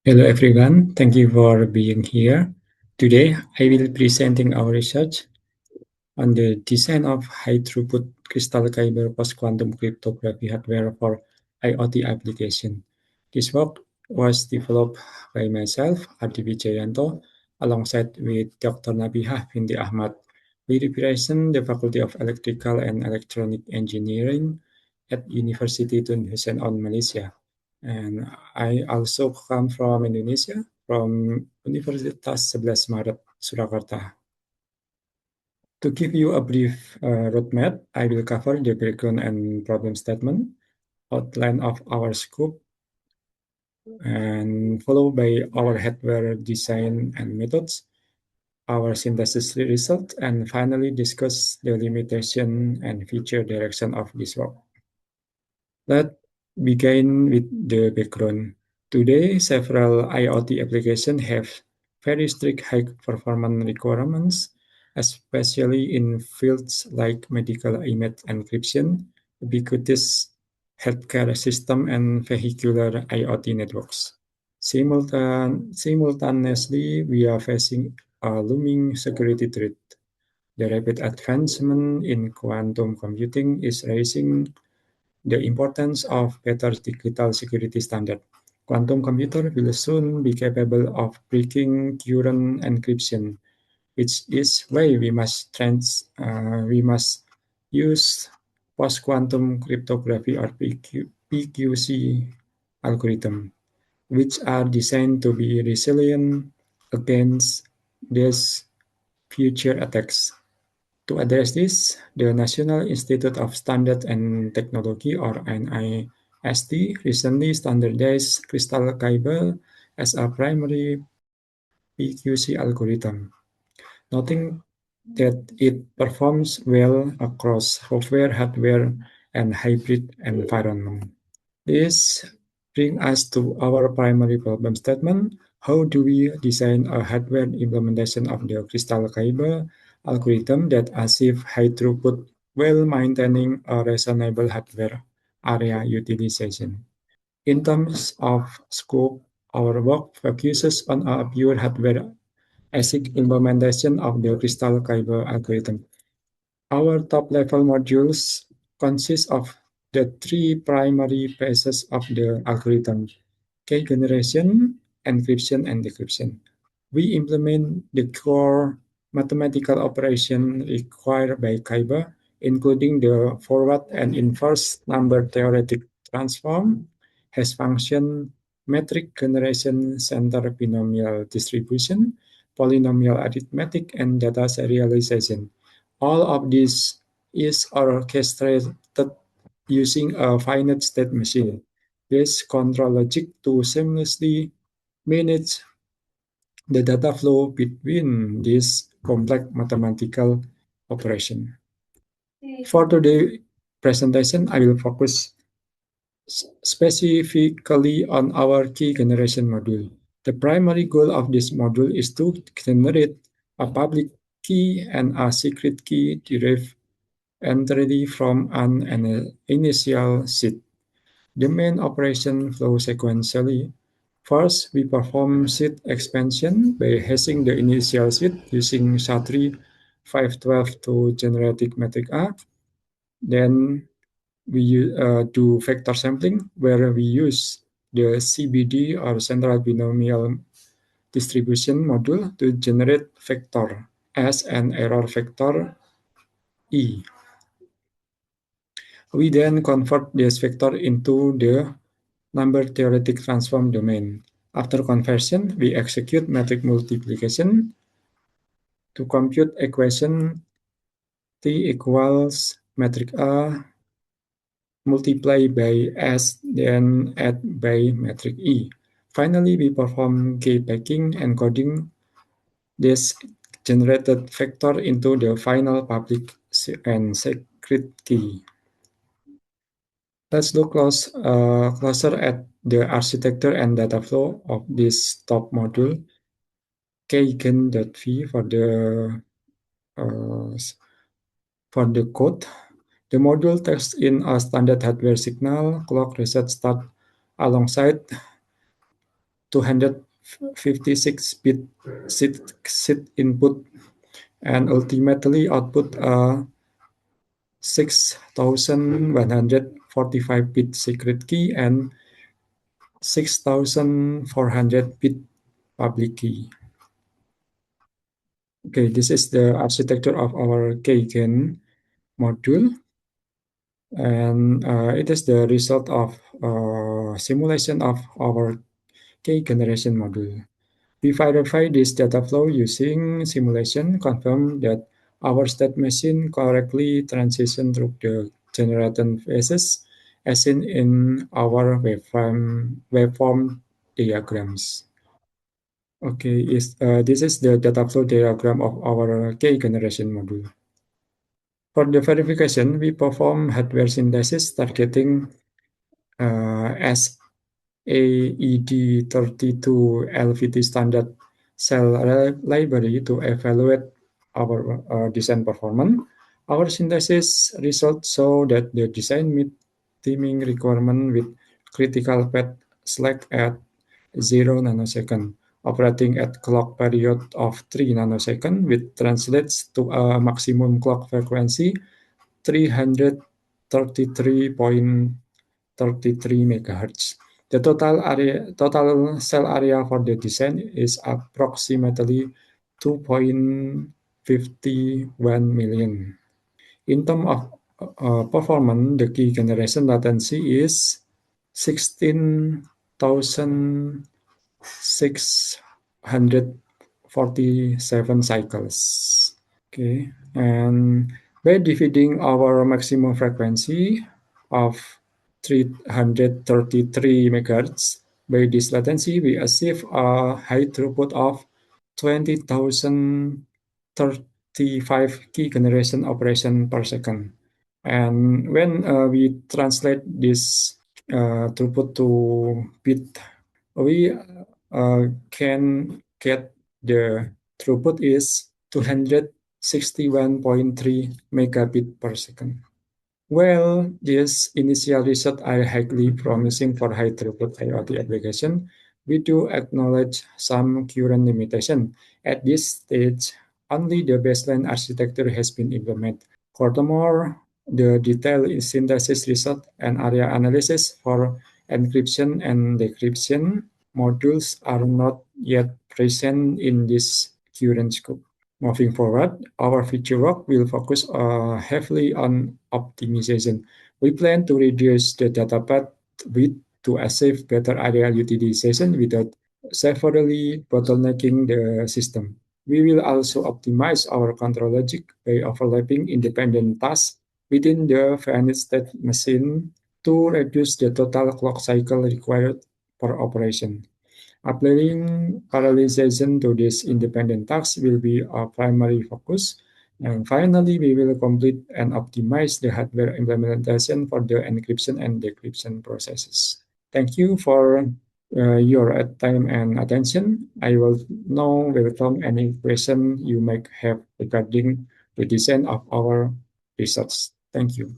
Hello everyone, thank you for being here. Today I will presenting our research on the design of high-throughput crystal fiber post-quantum cryptography hardware for IoT application. This work was developed by myself, Adi Wijayanto, alongside with Dr. Nabihah Binti Ahmad. We represent the Faculty of Electrical and Electronic Engineering at University Tun Hussein on Malaysia. And I also come from Indonesia, from Universitas 11 Maret, Surakarta. To give you a brief roadmap, I will cover the background and problem statement, outline of our scope, and followed by our hardware design and methods, our synthesis result, and finally discuss the limitation and future direction of this work. Let's begin with the background. Today, several IoT applications have very strict high-performance requirements, especially in fields like medical image encryption, ubiquitous healthcare system, and vehicular IoT networks. Simultaneously, we are facing a looming security threat. The rapid advancement in quantum computing is raising the importance of better digital security standard. Quantum computer will soon be capable of breaking current encryption, which is why we must use post-quantum cryptography or PQC algorithm, which are designed to be resilient against these future attacks. To address this, the National Institute of Standards and Technology, or NIST, recently standardized crystal fiber as a primary PQC algorithm, noting that it performs well across software, hardware, and hybrid environment. This brings us to our primary problem statement. How do we design a hardware implementation of the crystal fiber algorithm that achieves high throughput while maintaining a reasonable hardware area utilization? In terms of scope, our work focuses on a pure hardware ASIC implementation of the crystal fiber algorithm. Our top-level modules consist of the three primary phases of the algorithm: key generation, encryption, and decryption. We implement the core mathematical operation required by Kyber, including the forward and inverse number theoretic transform, hash function, metric generation, center binomial distribution, polynomial arithmetic, and data serialization. All of this is orchestrated using a finite state machine. This control logic to seamlessly manage the data flow between these complex mathematical operations. For today's presentation, I will focus specifically on our key generation module. The primary goal of this module is to generate a public key and a secret key derived entirely from an initial seed. The main operation flows sequentially. First, we perform seed expansion by hashing the initial seed using SHA-3 512 to generate metric A. Then we do vector sampling, where we use the CBD or central binomial distribution module to generate vector S and error vector E. We then convert this vector into the number theoretic transform domain. After conversion, we execute metric multiplication to compute equation T equals metric A multiplied by S, then add by metric E. Finally, we perform key packing, encoding this generated vector into the final public and secret key. Let's look closer at the architecture and data flow of this top module, kgen.v uh, for the code. The module takes in a standard hardware signal, clock reset start alongside 256-bit SID input and ultimately output a 6145-bit secret key and 6400-bit public key. Okay, this is the architecture of our Keygen module, and it is the result of simulation of our K generation module. We verify this data flow using simulation, confirm that our state machine correctly transition through the generated phases as seen in our waveform diagrams. Okay, this is the data flow diagram of our K generation module. For the verification, we perform hardware synthesis targeting SAED32 LVT standard cell library to evaluate our design performance. Our synthesis results show that the design meet teaming requirement with critical path select at 0 nanosecond, operating at clock period of 3 nanosecond, which translates to a maximum clock frequency 333.33 megahertz. The total cell area for the design is approximately 2.51 million. In terms of performance, the key generation latency is 16,647 cycles. Okay, and by dividing our maximum frequency of 333 megahertz by this latency, we achieve a high throughput of 20,035 key generation operation per second. And when we translate this throughput to bit, we can get the throughput is 261.3 megabit per second. Well, these initial results are highly promising for high throughput IoT application. We do acknowledge some current limitation. At this stage, only the baseline architecture has been implemented. Furthermore, the detailed synthesis result and area analysis for encryption and decryption modules are not yet present in this current scope. Moving forward, our future work will focus heavily on optimization. We plan to reduce the data path width to achieve better area utilization without severely bottlenecking the system. We will also optimize our control logic by overlapping independent tasks within the finite state machine to reduce the total clock cycle required per operation. Applying parallelization to these independent tasks will be our primary focus. And finally, we will complete and optimize the hardware implementation for the encryption and decryption processes. Thank you for your time and attention. I will now welcome any question you might have regarding the design of our research. Thank you.